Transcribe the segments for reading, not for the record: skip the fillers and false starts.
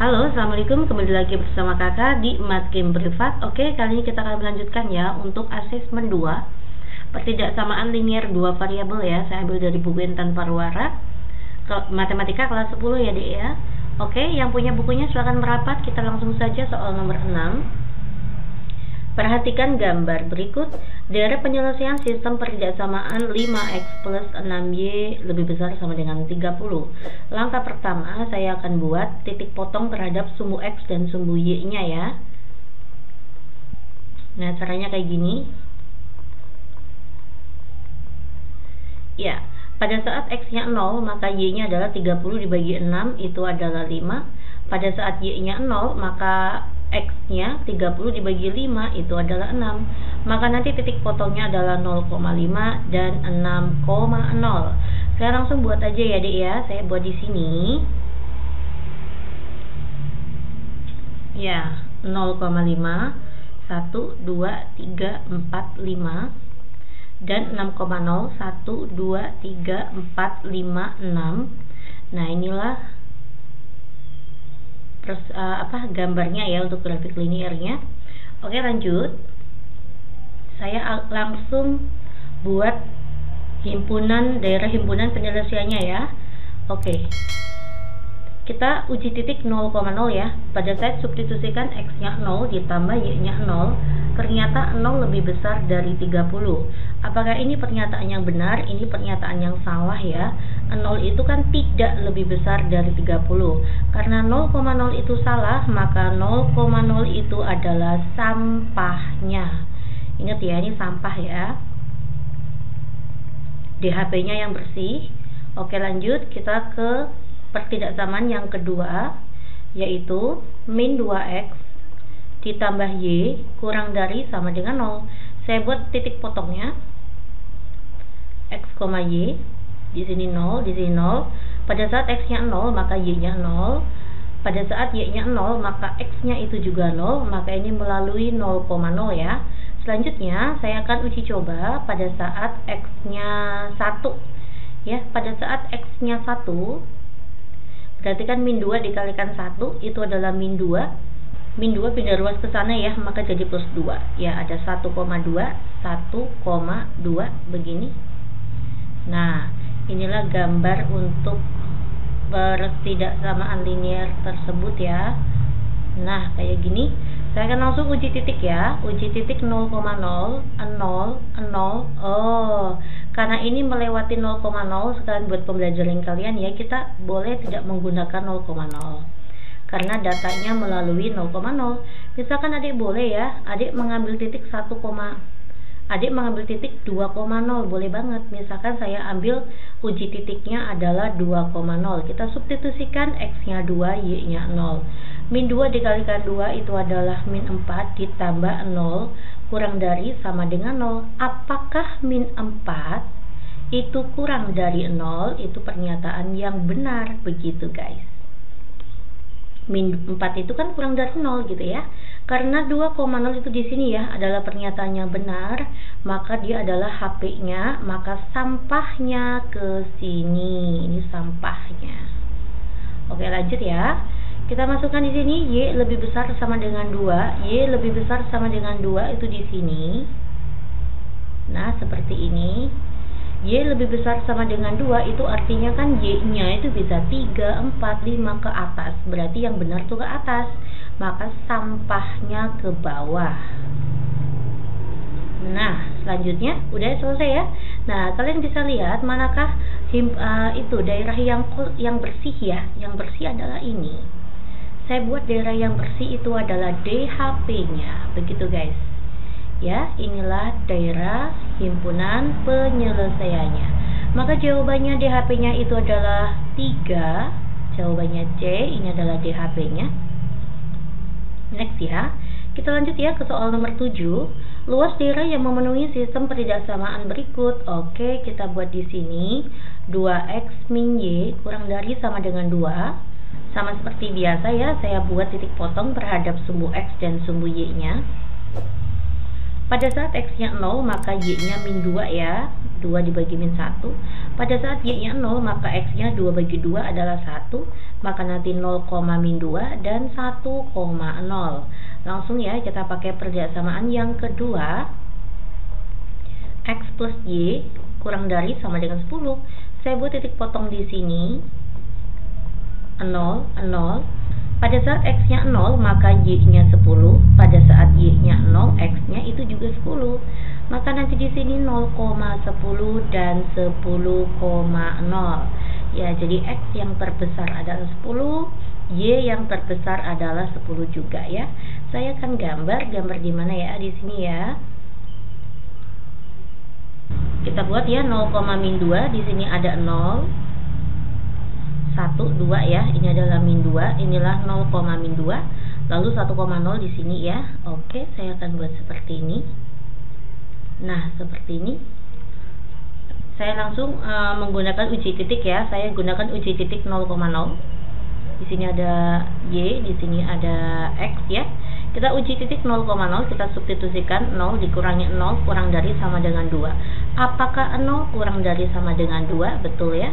Halo, assalamualaikum. Kembali lagi bersama kakak di Matgame Privat. Oke, kali ini kita akan melanjutkan ya untuk asesmen 2 pertidaksamaan linier 2 variabel ya. Saya ambil dari buku Intan Parwara Matematika kelas 10 ya dek ya. Oke, yang punya bukunya silahkan merapat. Kita langsung saja soal nomor 6. Perhatikan gambar berikut. Dari penyelesaian sistem pertidaksamaan 5x plus 6y lebih besar sama dengan 30. Langkah pertama, saya akan buat titik potong terhadap sumbu x dan sumbu y-nya ya. Nah, caranya kayak gini. Ya, pada saat x-nya 0, maka y-nya adalah 30 dibagi 6, itu adalah 5. Pada saat y-nya 0, maka x-nya 30 dibagi 5 itu adalah 6. Maka nanti titik potongnya adalah 0,5 dan 6,0. Saya langsung buat aja ya dek ya. Saya buat di sini. Ya, 0,5 1 2 3 4 5 dan 6,0 1 2 3 4 5 6. Nah, inilah gambarnya ya untuk grafik liniernya. Oke, lanjut. Saya langsung buat daerah himpunan penyelesaiannya ya. Oke, kita uji titik 0,0 ya. Pada saat substitusikan x-nya 0 ditambah y-nya 0, ternyata 0 lebih besar dari 30. Apakah ini pernyataan yang benar? Ini pernyataan yang salah ya. 0 itu kan tidak lebih besar dari 30. Karena 0,0 itu salah, maka 0,0 itu adalah sampahnya. Ingat ya, ini sampah ya. DHP-nya yang bersih. Oke, lanjut kita ke pertidaksamaan yang kedua, yaitu min 2x ditambah y kurang dari sama dengan 0. Saya buat titik potongnya. X, y. Di sini 0, di sini 0. Pada saat x-nya 0, maka y-nya 0. Pada saat y-nya 0, maka x-nya itu juga 0. Maka ini melalui 0,0 ya. Selanjutnya, saya akan uji coba pada saat x-nya 1. Ya, pada saat x-nya 1, berarti kan min 2 dikalikan 1, itu adalah min 2. Min 2 pindah ruas ke sana ya, maka jadi plus 2. Ya, ada 1,2, 1,2 begini. Nah, inilah gambar untuk pertidaksamaan linier tersebut ya. Nah, kayak gini. Saya akan langsung uji titik ya. Uji titik 0,0, 0, 0. Oh, karena ini melewati 0,0, sekalian buat pembelajaran kalian ya, kita boleh tidak menggunakan 0,0. Karena datanya melalui 0,0. Misalkan adik boleh ya, adik mengambil titik 2,0, boleh banget. Misalkan saya ambil uji titiknya adalah 2,0. Kita substitusikan x-nya 2, y-nya 0. Min 2 dikalikan 2 itu adalah min 4 ditambah 0 kurang dari sama dengan 0. Apakah min 4 itu kurang dari 0? Itu pernyataan yang benar, begitu guys. Min 4 itu kan kurang dari 0 gitu ya. Karena 2,0 itu di sini ya adalah pernyataan yang benar, maka dia adalah HP-nya, maka sampahnya ke sini. Ini sampahnya. Oke, lanjut ya. Kita masukkan di sini y lebih besar sama dengan 2. Y lebih besar sama dengan 2 itu di sini. Nah, seperti ini. Y lebih besar sama dengan 2 itu artinya kan y-nya itu bisa 3, 4, 5 ke atas. Berarti yang benar tuh ke atas. Maka sampahnya ke bawah. Nah, selanjutnya udah selesai ya. Nah, kalian bisa lihat manakah itu daerah yang bersih ya. Yang bersih adalah ini. Saya buat daerah yang bersih itu adalah DHP-nya. Begitu guys. Ya, inilah daerah himpunan penyelesaiannya. Maka jawabannya DHP-nya itu adalah 3. Jawabannya C, ini adalah DHP-nya. Next ya. Kita lanjut ya ke soal nomor 7. Luas daerah yang memenuhi sistem pertidaksamaan berikut. Oke, kita buat di sini 2x min y kurang dari sama dengan 2. Sama seperti biasa ya, saya buat titik potong terhadap sumbu x dan sumbu y-nya. Pada saat x-nya 0, maka y-nya min 2 ya. 2 dibagi min 1. Pada saat Y-nya 0, maka X-nya 2 bagi 2 adalah 1. Maka nanti 0, min 2 dan 1,0. Langsung ya, kita pakai persamaan yang kedua. X plus Y kurang dari sama dengan 10. Saya buat titik potong di sini. 0, 0. Pada saat X-nya 0, maka Y-nya 10. Pada saat Y-nya 0, X-nya itu juga 10. Maka nanti di sini 0,10 dan 10,0. Ya, jadi X yang terbesar adalah 10, Y yang terbesar adalah 10 juga ya. Saya akan gambar di mana ya? Di sini ya. Kita buat ya 0, min 2, di sini ada 0. 1, 2 ya, ini adalah min 2, inilah 0, min 2, lalu 1,0 di sini ya. Oke, saya akan buat seperti ini. Nah, seperti ini. Saya langsung menggunakan uji titik ya. Saya gunakan uji titik 0,0. Di sini ada Y, di sini ada X ya. Kita uji titik 0,0, kita substitusikan 0 dikurangi 0 kurang dari sama dengan 2. Apakah 0 kurang dari sama dengan 2? Betul ya.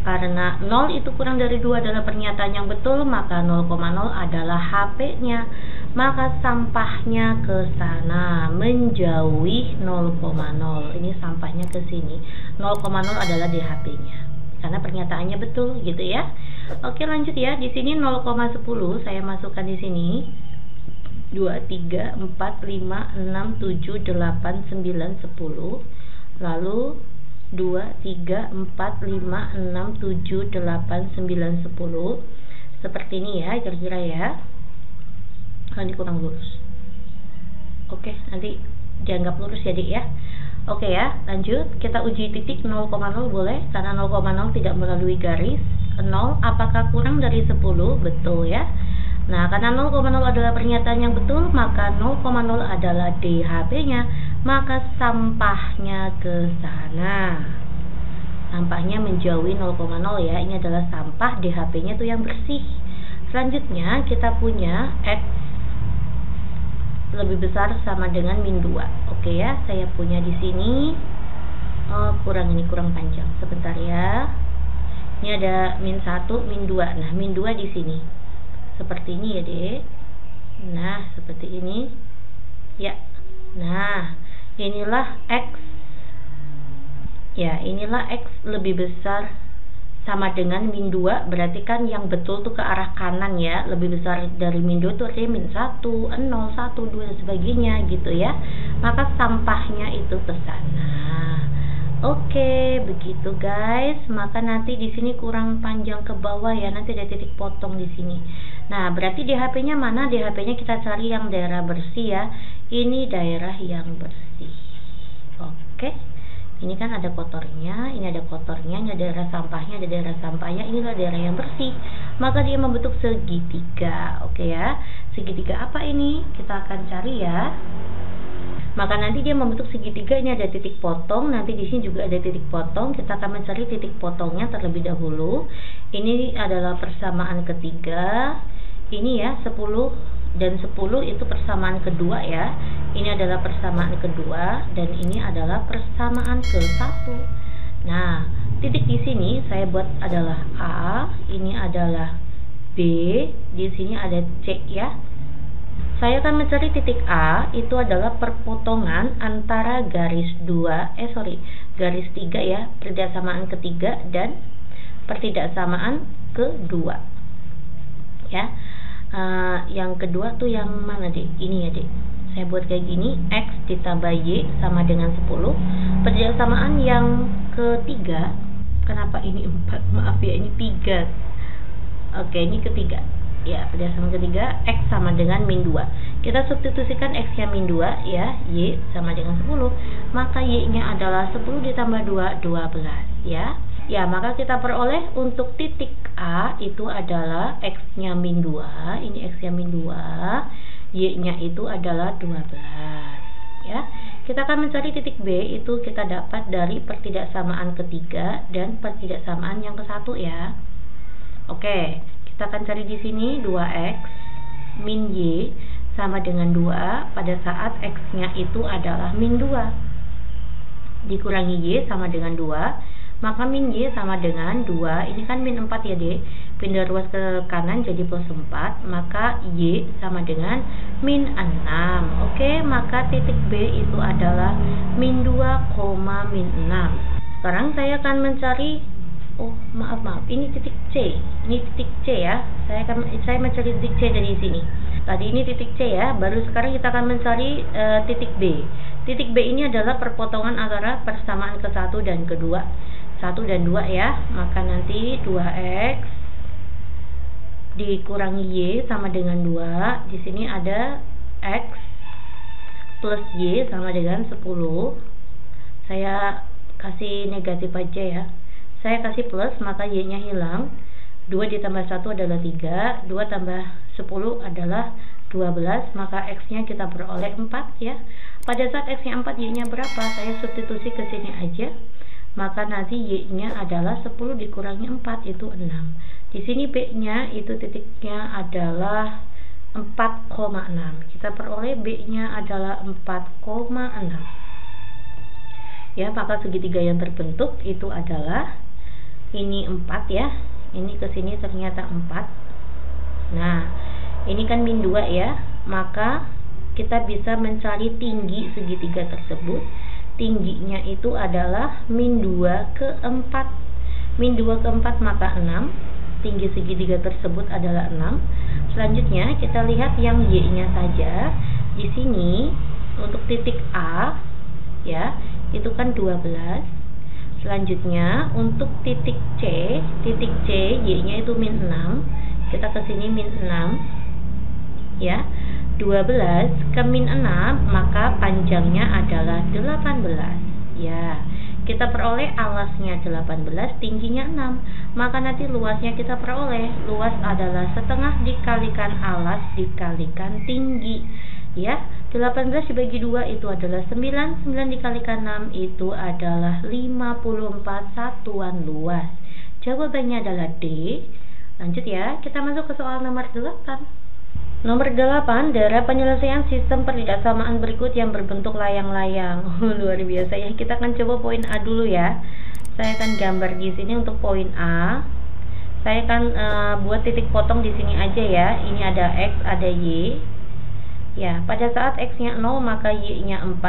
Karena 0 itu kurang dari 2 adalah pernyataan yang betul, maka 0,0 adalah HP-nya. Maka sampahnya ke sana, menjauhi 0,0. Ini sampahnya ke sini. 0,0 adalah DHP-nya. Karena pernyataannya betul gitu ya. Oke, lanjut ya. Di sini 0,10 saya masukkan di sini. 2, 3, 4, 5, 6, 7, 8, 9, 10. Lalu 2, 3, 4, 5, 6, 7, 8, 9, 10. Seperti ini ya, kira-kira ya. Nanti kurang lurus. Oke, nanti dianggap lurus ya, Dik ya. Oke ya, lanjut. Kita uji titik 0,0 boleh, karena 0,0 tidak melalui garis. 0, apakah kurang dari 10? Betul ya. Nah, karena 0,0 adalah pernyataan yang betul, maka 0,0 adalah DHP-nya. Maka sampahnya ke sana. Sampahnya menjauhi 0,0 ya. Ini adalah sampah, DHP-nya itu yang bersih. Selanjutnya kita punya X lebih besar sama dengan min 2. Oke ya, saya punya di sini. Oh, ini kurang panjang. Sebentar ya. Ini ada min 1, min 2. Nah, min 2 di sini. Seperti ini ya, Dek. Nah, seperti ini. Ya. Nah, inilah X. Ya, inilah X lebih besar sama dengan min 2, berarti kan yang betul tuh ke arah kanan ya. Lebih besar dari min 2 itu artinya min 1, 0, 1, 2 dan sebagainya gitu ya. Maka sampahnya itu ke sana. Oke, begitu guys. Maka nanti di sini kurang panjang ke bawah ya. Nanti ada titik potong di sini. Nah, berarti DHP-nya mana? DHP-nya kita cari yang daerah bersih ya. Ini daerah yang bersih. Oke. Ini kan ada kotornya, ini ada kotornya, ini ada daerah sampahnya, ada daerah sampahnya. Inilah daerah yang bersih. Maka dia membentuk segitiga. Oke ya. Segitiga apa ini? Kita akan cari ya. Maka nanti dia membentuk segitiga. Ini ada titik potong, nanti di sini juga ada titik potong. Kita akan mencari titik potongnya terlebih dahulu. Ini adalah persamaan ketiga. Ini ya 10 dan 10 itu persamaan kedua ya. Ini adalah persamaan kedua dan ini adalah persamaan ke-1. Nah, titik di sini saya buat adalah A, ini adalah B, di sini ada C ya. Saya akan mencari titik A, itu adalah perpotongan antara garis 3 ya, persamaan ketiga dan pertidaksamaan kedua. Ya. Yang kedua tuh yang mana, Dek? Ini ya, Dek. Saya buat kayak gini, X ditambah Y sama dengan 10. Persamaan yang ketiga, kenapa ini 4? Maaf ya, ini 3. Oke, ini ketiga. Ya, persamaan ketiga, X sama dengan min 2. Kita substitusikan X-nya min 2 ya, Y sama dengan 10. Maka Y-nya adalah 10 ditambah 2, 12 ya. Ya, maka kita peroleh untuk titik A itu adalah X-nya min 2. Ini X-nya min 2. Y-nya itu adalah 12 ya. Kita akan mencari titik B, itu kita dapat dari pertidaksamaan ketiga dan pertidaksamaan yang ke-1 ya. Oke, kita akan cari di sini 2X min Y sama dengan 2 pada saat X-nya itu adalah min 2. dikurangi Y sama dengan 2, maka min Y sama dengan 2. Ini kan min 4 ya dek, pindah ruas ke kanan jadi plus 4, maka Y sama dengan min 6. Oke, maka titik B itu adalah min 2, min 6. Sekarang saya akan mencari, maaf, ini titik C. Ini titik C ya. Saya mencari titik C dari sini. Tadi ini titik C ya, baru sekarang kita akan mencari titik B. Titik B ini adalah perpotongan antara persamaan ke-1 dan ke-2. 1 dan 2 ya. Maka nanti 2x dikurangi Y sama dengan 2. Di sini ada X plus Y sama dengan 10. Saya kasih negatif aja ya. Saya kasih plus, maka Y-nya hilang. 2 ditambah 1 adalah 3, 2 tambah 10 adalah 12, maka X-nya kita peroleh 4 ya. Pada saat X-nya 4, Y-nya berapa? Saya substitusi ke sini aja. Maka nanti Y-nya adalah 10 dikurangi 4, itu 6. Di sini B-nya itu titiknya adalah 4,6. Kita peroleh B-nya adalah 4,6. Ya, maka segitiga yang terbentuk itu adalah ini 4 ya. Ini ke sini ternyata 4. Nah, ini kan min 2 ya. Maka kita bisa mencari tinggi segitiga tersebut. Tingginya itu adalah min 2 ke 4. Min 2 ke 4 maka 6. Tinggi segitiga tersebut adalah 6. Selanjutnya kita lihat yang Y-nya saja. Di sini untuk titik A ya, itu kan 12. Selanjutnya untuk titik C Y-nya itu min 6. Kita ke sini min 6 ya. 12 ke min 6, maka panjangnya adalah 18 ya. Kita peroleh alasnya 18, tingginya 6, maka nanti luasnya kita peroleh, luas adalah setengah dikalikan alas dikalikan tinggi ya. 18 dibagi 2 itu adalah 9, 9 dikalikan 6 itu adalah 54 satuan luas. Jawabannya adalah D. Lanjut ya, kita masuk ke soal nomor 8. Nomor 8, daerah penyelesaian sistem pertidaksamaan berikut yang berbentuk layang-layang. Luar biasa ya. Kita akan coba poin A dulu ya. Saya akan gambar di sini untuk poin A. Saya akan buat titik potong di sini aja ya. Ini ada X, ada Y. Ya, pada saat X-nya 0 maka Y-nya 4.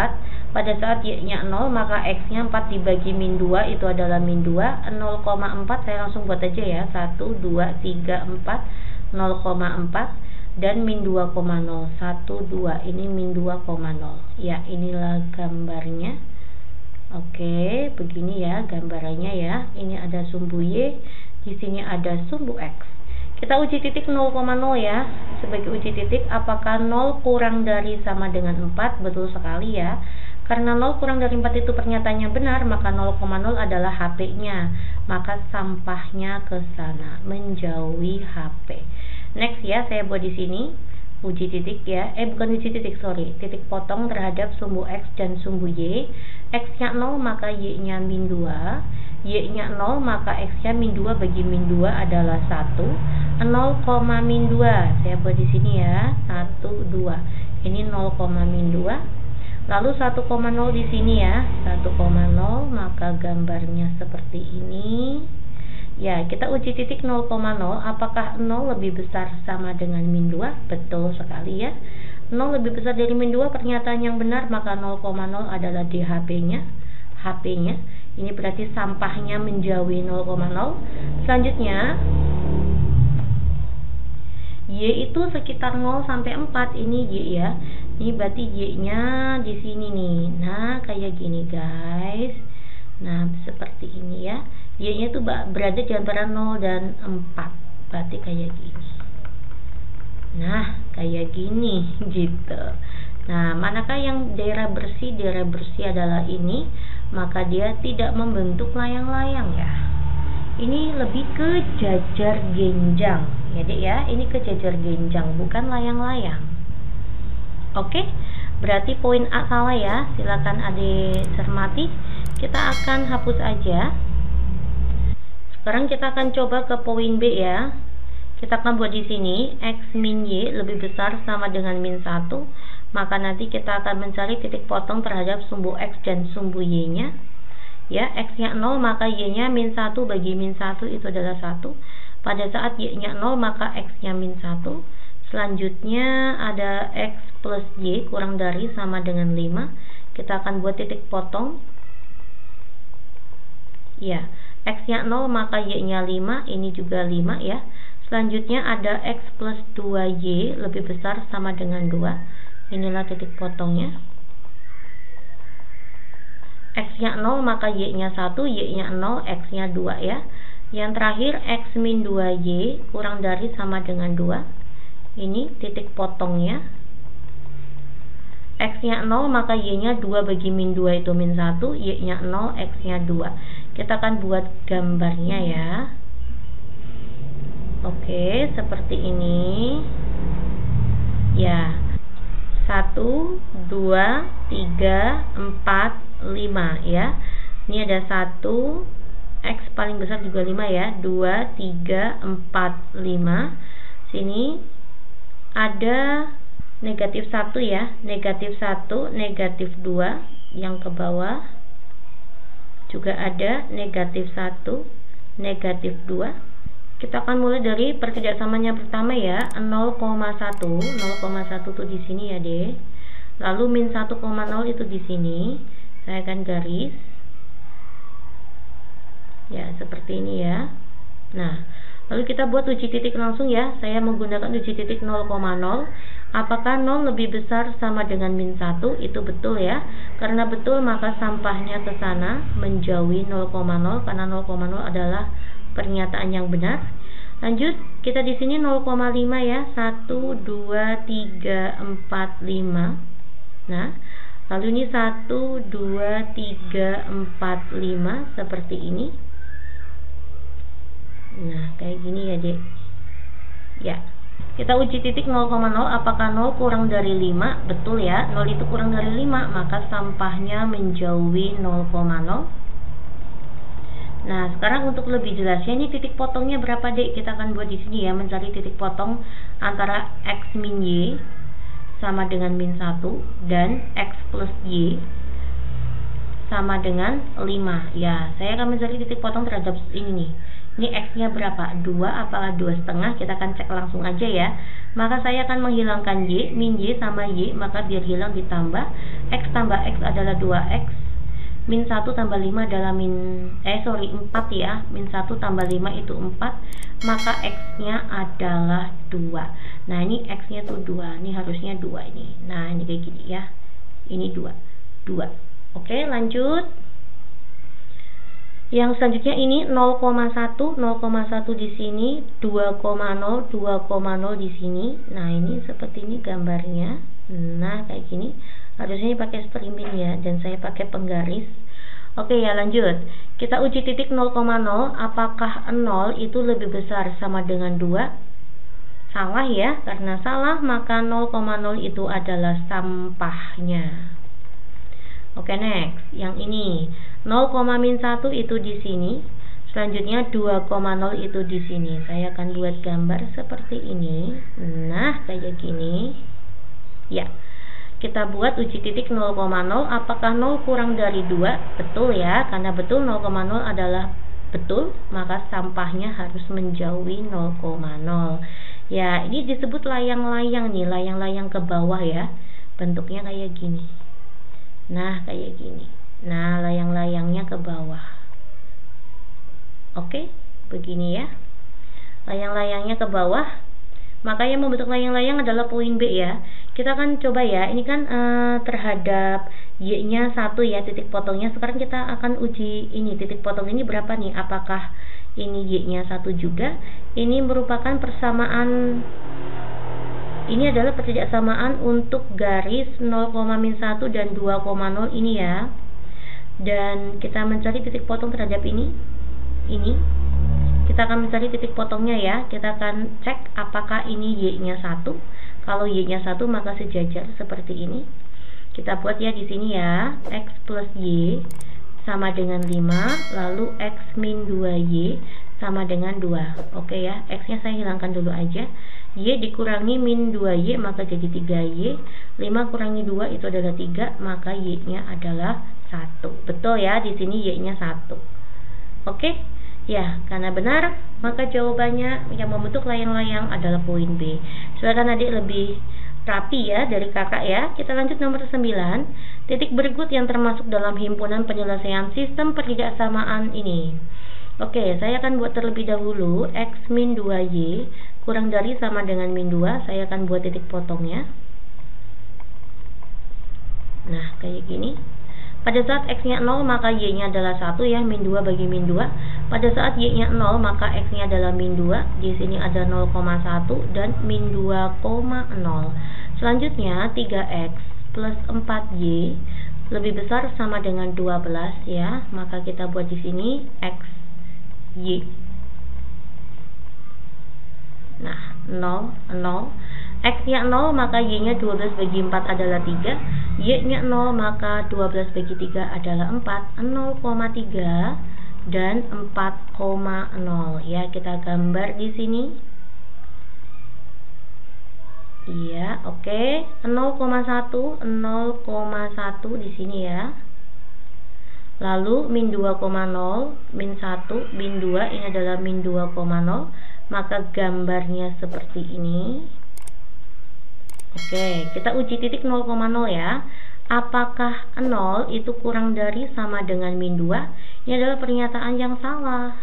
Pada saat Y-nya 0 maka X-nya 4 dibagi min 2 itu adalah min 2. 0,4 saya langsung buat aja ya. 1, 2, 3, 4, 0,4. Dan min 2,0, 1, 2, ini min 2,0 ya. Inilah gambarnya. Oke, begini ya gambarannya ya. Ini ada sumbu Y, di sini ada sumbu X. Kita uji titik 0,0 ya. Sebagai uji titik, apakah 0 kurang dari sama dengan 4? Betul sekali ya. Karena 0 kurang dari 4 itu pernyataannya benar, maka 0,0 adalah HP-nya. Maka sampahnya ke sana, menjauhi HP. Next ya, saya buat di sini uji titik ya. Bukan uji titik, sorry. Titik potong terhadap sumbu X dan sumbu Y. X-nya 0 maka Y-nya min 2. Y-nya 0 maka X-nya min 2 bagi min 2 adalah 1. 0, min 2. Saya buat di sini ya. 1, 2. Ini 0, min 2. Lalu 1,0 di sini ya. 1,0 maka gambarnya seperti ini. Ya, kita uji titik 0,0. Apakah 0 lebih besar sama dengan min 2? Betul sekali ya. 0 lebih besar dari min 2 pernyataan yang benar, maka 0,0 adalah DHP-nya. HP-nya. Ini berarti sampahnya menjauhi 0,0. Selanjutnya Y itu sekitar 0 sampai 4. Ini Y ya. Ini berarti Y-nya di sini nih. Nah, kayak gini guys. Nah, seperti ini ya. Y-nya itu berada di antara 0 dan 4. Berarti kayak gini. Nah, kayak gini gitu. Nah, manakah yang daerah bersih? Daerah bersih adalah ini. Maka dia tidak membentuk layang-layang ya. Ini lebih ke jajar genjang. Ya dek ya, ini ke jajar genjang, bukan layang-layang. Oke, berarti poin A salah ya. Silakan adik cermati. Kita akan hapus aja. Sekarang kita akan coba ke poin B ya. Kita akan buat di sini X min Y lebih besar sama dengan min 1, maka nanti kita akan mencari titik potong terhadap sumbu X dan sumbu Y-nya. Ya, X-nya 0 maka Y-nya min 1 bagi min 1 itu adalah 1. Pada saat Y-nya 0 maka X-nya min 1. Selanjutnya ada X plus Y kurang dari sama dengan 5. Kita akan buat titik potong. Ya, X-nya 0 maka Y-nya 5, ini juga 5 ya. Selanjutnya ada X plus 2Y lebih besar sama dengan 2. Inilah titik potongnya. X-nya 0 maka Y-nya 1, Y-nya 0, X-nya 2 ya. Yang terakhir X min 2Y kurang dari sama dengan 2. Ini titik potongnya. X-nya 0 maka Y-nya 2 bagi min 2 itu min 1, Y-nya 0, X-nya 2. Kita akan buat gambarnya ya. Oke, seperti ini. Ya. 1, 2, 3, 4, 5 ya. Ini ada 1, X paling besar juga 5 ya. 2, 3, 4, 5. Sini ada negatif 1 ya. Negatif 1, negatif 2. Yang ke bawah juga ada negatif 1, negatif 2. Kita akan mulai dari perkerjasamanya pertama ya, 0,1. 0,1 tuh di sini ya, Dek. Lalu min 1,0 itu di sini. Saya akan garis. Ya, seperti ini ya. Nah, lalu kita buat uji titik langsung ya. Saya menggunakan uji titik 0,0. Apakah 0 lebih besar sama dengan min 1? Itu betul ya. Karena betul maka sampahnya ke sana menjauhi 0,0 karena 0,0 adalah pernyataan yang benar. Lanjut, kita di sini 0,5 ya. 1, 2, 3, 4, 5. Nah, lalu ini 1, 2, 3, 4, 5 seperti ini. Nah, kayak gini ya, Dek. Ya. Kita uji titik 0,0, apakah 0 kurang dari 5? Betul ya, 0 itu kurang dari 5, maka sampahnya menjauhi 0,0. Nah, sekarang untuk lebih jelasnya, ini titik potongnya berapa, Dek? Kita akan buat di sini ya, mencari titik potong antara X min Y sama dengan min 1 dan X plus Y sama dengan 5. Ya, saya akan mencari titik potong terhadap ini nih. Ini X-nya berapa? 2, apakah 2,5? Kita akan cek langsung aja ya. Maka saya akan menghilangkan Y, min Y sama Y, maka biar hilang ditambah. X tambah X adalah 2X. Min 1 tambah 5 adalah 4 ya. Min 1 tambah 5 itu 4. Maka X-nya adalah 2. Nah, ini X-nya tuh 2. Ini harusnya 2 ini. Nah, ini kayak gini ya. Ini 2. Oke, lanjut. Yang selanjutnya ini 0,1. 0,1 di sini, 2,0, 2,0 di sini. Nah, ini seperti ini gambarnya. Nah, kayak gini. Harusnya ini pakai streaming ya, dan saya pakai penggaris. Oke ya, lanjut. Kita uji titik 0,0. Apakah 0 itu lebih besar sama dengan 2? Salah ya, karena salah maka 0,0 itu adalah sampahnya. Oke, next. Yang ini 0,-1 itu di sini. Selanjutnya 2,0 itu di sini. Saya akan buat gambar seperti ini. Nah, kayak gini. Ya. Kita buat uji titik 0,0. Apakah 0 kurang dari 2? Betul ya, karena betul 0,0 adalah betul, maka sampahnya harus menjauhi 0,0. Ya, ini disebut layang-layang nih, layang-layang ke bawah ya. Bentuknya kayak gini. Nah, kayak gini. Nah, layang-layangnya ke bawah. Oke, begini ya. Layang-layangnya ke bawah. Maka yang membentuk layang-layang adalah poin B ya. Kita akan coba ya. Ini kan terhadap Y-nya 1 ya, titik potongnya. Sekarang kita akan uji ini, titik potong ini berapa nih? Apakah ini Y-nya 1 juga? Ini merupakan persamaan. Ini adalah persamaan untuk garis 0,-1 dan 2,0 ini ya. Dan kita mencari titik potong terhadap ini. Kita akan mencari titik potongnya ya. Kita akan cek apakah ini Y-nya 1. Kalau Y-nya 1 maka sejajar seperti ini. Kita buat ya di sini ya. X plus Y sama dengan 5. Lalu X min 2Y sama dengan 2. Oke ya. X-nya saya hilangkan dulu aja. Y dikurangi min 2Y maka jadi 3Y. 5 kurangi 2 itu adalah 3, maka Y-nya adalah 1. Betul ya, di sini Y-nya 1. Oke? Ya, karena benar, maka jawabannya yang membentuk layang-layang adalah poin B. Silakan adik lebih rapi ya dari kakak ya. Kita lanjut nomor 9. Titik berikut yang termasuk dalam himpunan penyelesaian sistem pertidaksamaan ini. Oke, saya akan buat terlebih dahulu X min 2Y kurang dari sama dengan min 2. Saya akan buat titik potongnya. Nah, kayak gini. Pada saat X-nya 0 maka Y-nya adalah 1 ya, min 2 bagi min 2. Pada saat Y-nya 0 maka X-nya adalah min 2. Di sini ada 0,1 dan min 2,0. Selanjutnya 3X plus 4Y lebih besar sama dengan 12 ya. Maka kita buat di sini X Y. Nah, 0 0. X-nya 0 maka Y-nya 12 bagi 4 adalah 3. Y-nya 0 maka 12 bagi 3 adalah 4. 0,3 dan 4,0 ya, kita gambar di sini. Iya, oke. 0,1 di sini ya. Lalu min 2,0, min 1, min 2 ini adalah min 2,0, maka gambarnya seperti ini. Oke, kita uji titik 0,0 ya. Apakah 0 itu kurang dari sama dengan min 2? Ini adalah pernyataan yang salah.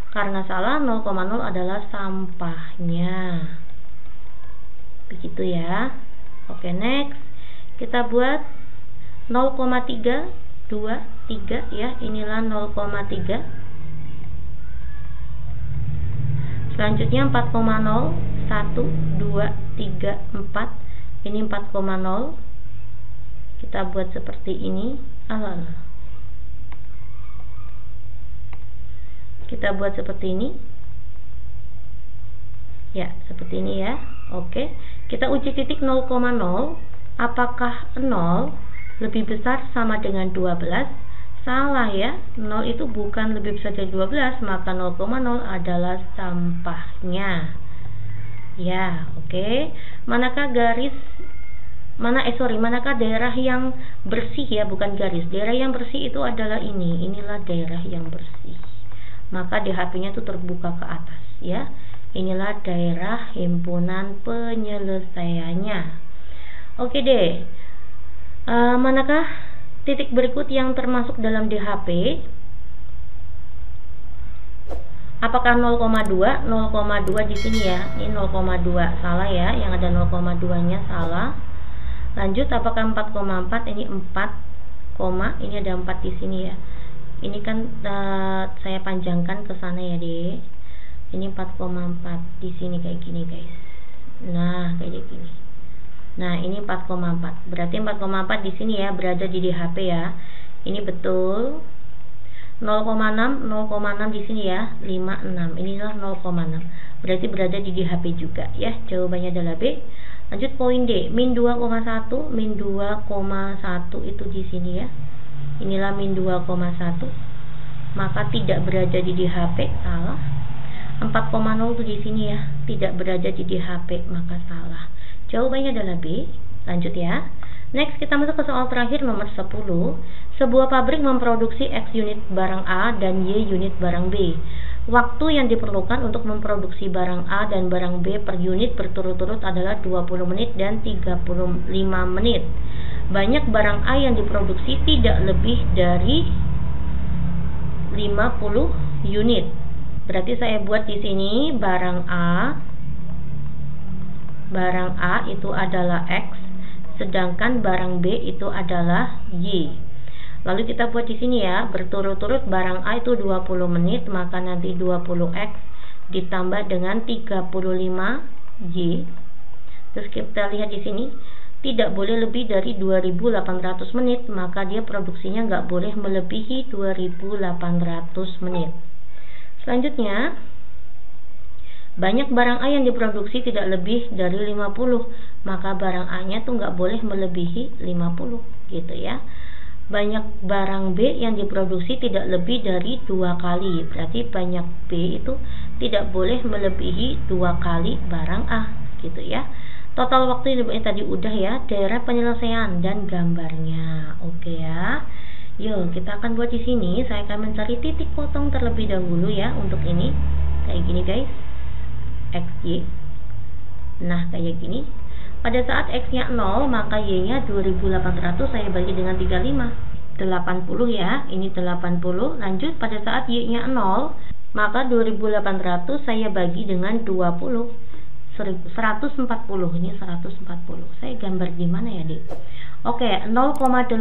Karena salah, 0,0 adalah sampahnya. Begitu ya. Oke, next. Kita buat 0,3, 2, 3 ya. Inilah 0,3. Selanjutnya 4,0, 1, 2, 3, 4. Ini 4,0. Kita buat seperti ini. Kita buat seperti ini. Ya, seperti ini ya. Oke. Kita uji titik 0,0. Apakah 0 lebih besar sama dengan 12? Salah ya. 0 itu bukan lebih besar dari 12, maka 0,0 adalah sampahnya. Ya, oke. Manakah daerah yang bersih ya, bukan garis. Daerah yang bersih itu adalah ini. Inilah daerah yang bersih. Maka DHP-nya itu terbuka ke atas ya. Inilah daerah himpunan penyelesaiannya. Oke deh. Manakah titik berikut yang termasuk dalam DHP? Apakah 0,2? 0,2 di sini ya. Ini 0,2 salah ya, yang ada 0,2-nya salah. Lanjut, apakah 4,4? Ini 4, ini ada 4 di sini ya. Ini kan saya panjangkan ke sana ya, Dek. Ini 4,4 di sini kayak gini, guys. Nah, kayak gini. Nah, ini 4,4. Berarti 4,4 di sini ya, berada di DHP ya. Ini betul. 0,6 di sini ya, 56. Inilah 0,6. Berarti berada di DHP juga ya. Jawabannya adalah B. Lanjut poin D, min 2,1, min 2,1 itu di sini ya. Inilah min 2,1. Maka tidak berada di DHP, salah. 4,0 itu di sini ya, tidak berada di DHP, maka salah. Jawabannya adalah B. Lanjut ya. Next, kita masuk ke soal terakhir nomor 10. Sebuah pabrik memproduksi X unit barang A dan Y unit barang B. Waktu yang diperlukan untuk memproduksi barang A dan barang B per unit berturut-turut adalah 20 menit dan 35 menit. Banyak barang A yang diproduksi tidak lebih dari 50 unit. Berarti saya buat di sini barang A itu adalah X, sedangkan barang B itu adalah Y. Lalu kita buat di sini ya, berturut-turut barang A itu 20 menit, maka nanti 20X ditambah dengan 35Y. Terus kita lihat di sini, tidak boleh lebih dari 2800 menit, maka dia produksinya nggak boleh melebihi 2800 menit. Selanjutnya, banyak barang A yang diproduksi tidak lebih dari 50, maka barang A-nya tuh nggak boleh melebihi 50, gitu ya. Banyak barang B yang diproduksi tidak lebih dari 2 kali, berarti banyak B itu tidak boleh melebihi 2 kali barang A, gitu ya. Total waktu ini tadi udah ya, daerah penyelesaian dan gambarnya. Oke ya. Yuk, kita akan buat di sini. Saya akan mencari titik potong terlebih dahulu ya untuk ini. Kayak gini guys. XY. Nah, kayak gini. Pada saat X-nya 0, maka Y-nya 2800 saya bagi dengan 35. 80 ya. Ini 80. Lanjut pada saat Y-nya 0, maka 2800 saya bagi dengan 20. 140, ini 140. Saya gambar di mana ya, Dik? Oke, 0,80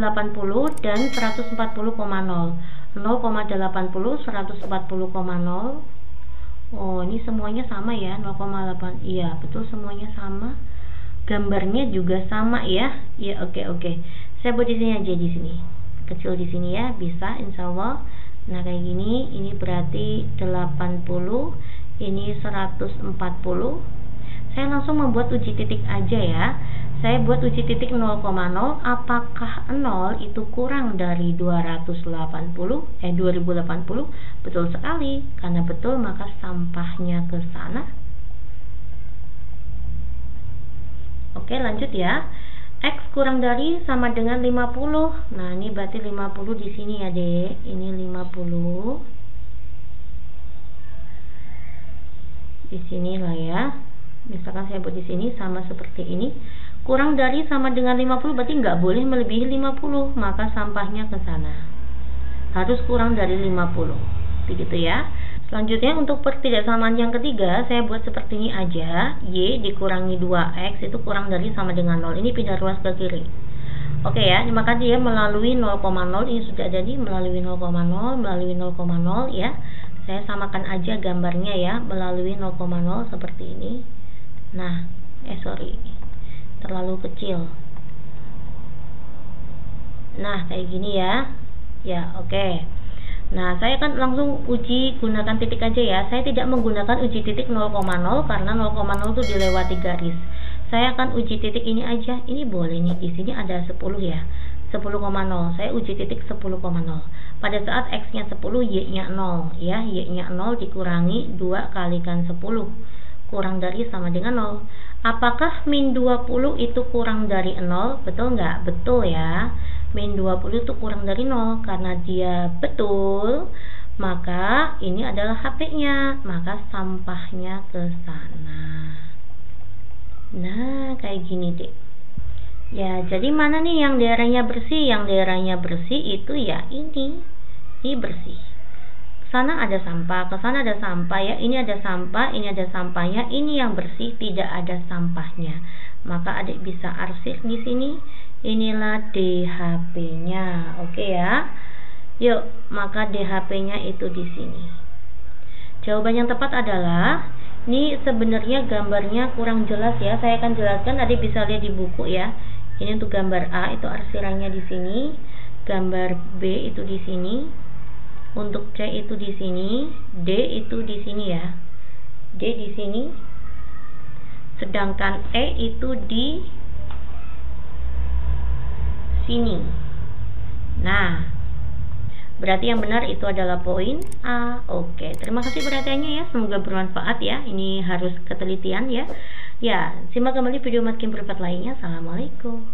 dan 140,0. 0,80, 140,0. Oh, ini semuanya sama ya, 0,8. Iya, betul, semuanya sama. Gambarnya juga sama ya. Ya, oke. Saya buat di sini aja, di sini. Kecil di sini ya, bisa insyaallah. Nah, kayak gini, ini berarti 80, ini 140. Saya langsung membuat uji titik aja ya. Saya buat uji titik 0,0. Apakah 0 itu kurang dari 2080? Betul sekali. Karena betul, maka sampahnya ke sana. Oke, lanjut ya. X kurang dari sama dengan 50. Nah, ini berarti 50 di sini ya, Dek. Ini 50. Di sini lah ya. Misalkan saya buat di sini sama seperti ini. Kurang dari sama dengan 50 berarti nggak boleh melebihi 50, maka sampahnya ke sana. Harus kurang dari 50. Begitu ya. Selanjutnya untuk pertidaksamaan yang ketiga, saya buat seperti ini aja. Y dikurangi 2X itu kurang dari sama dengan 0. Ini pindah ruas ke kiri. Oke ya, maka dia melalui 0,0 ini sudah jadi melalui 0,0, melalui 0,0 ya. Saya samakan aja gambarnya ya, melalui 0,0 seperti ini. Nah, terlalu kecil. Nah, kayak gini ya. Ya, oke. Nah, saya akan langsung uji gunakan titik aja ya. Saya tidak menggunakan uji titik 0,0 karena 0,0 itu dilewati garis. Saya akan uji titik ini aja. Ini boleh nih, di sini ada 10 ya. 10,0. Saya uji titik 10,0. Pada saat X-nya 10, Y-nya 0 ya. Y-nya 0 dikurangi 2 kalikan 10. Kurang dari sama dengan 0. Apakah min 20 itu kurang dari 0? Betul nggak? Betul ya. Min 20 itu kurang dari 0. Karena dia betul, maka ini adalah HP-nya. Maka sampahnya ke sana. Nah, kayak gini deh. Ya, jadi mana nih yang daerahnya bersih? Yang daerahnya bersih itu ya ini. Ini bersih. Sana ada sampah, ke sana ada sampah ya. Ini ada sampah, ini ada sampahnya. Ini yang bersih, tidak ada sampahnya. Maka adik bisa arsip di sini. Inilah DHP-nya. Oke ya. Yuk, maka DHP-nya itu di sini. Jawaban yang tepat adalah ini sebenarnya gambarnya kurang jelas ya. Saya akan jelaskan, adik bisa lihat di buku ya. Ini untuk gambar A itu arsirannya di sini. Gambar B itu di sini. Untuk C itu di sini, D itu di sini ya. D di sini. Sedangkan E itu di sini. Nah, berarti yang benar itu adalah poin A. Oke, terima kasih perhatiannya ya. Semoga bermanfaat ya. Ini harus ketelitian ya. Ya, simak kembali video makin bermanfaat lainnya. Assalamualaikum.